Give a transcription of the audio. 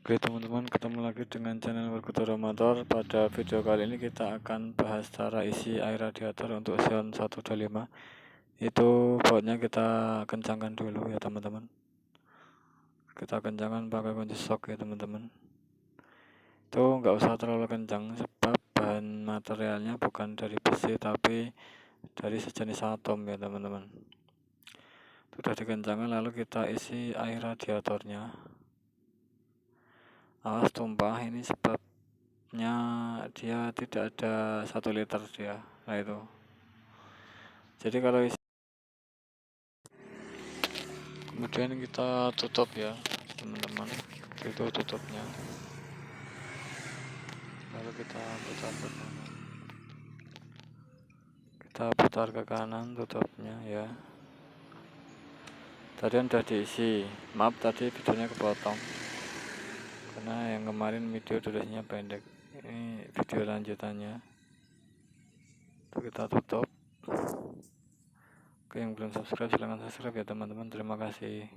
Oke teman-teman, ketemu lagi dengan channel rutorial motor. Pada video kali ini kita akan bahas cara isi air radiator untuk Xeon 125. Itu bautnya kita kencangkan dulu ya teman-teman. Kita kencangkan pakai kunci shock ya teman-teman. Itu nggak usah terlalu kencang sebab bahan materialnya bukan dari besi tapi dari sejenis atom ya teman-teman. Sudah dikencangkan, lalu kita isi air radiatornya. Awas tumpah, ini sebabnya dia tidak ada 1 liter dia. Nah itu, jadi kalau isi, kemudian kita tutup ya teman-teman, itu tutupnya, lalu kita putar ke kanan, tutupnya ya. Tadi udah diisi, maaf tadi videonya kepotong karena yang kemarin video durasinya pendek. Ini video lanjutannya, itu kita tutup. Oke, yang belum subscribe silahkan subscribe ya teman-teman. Terima kasih.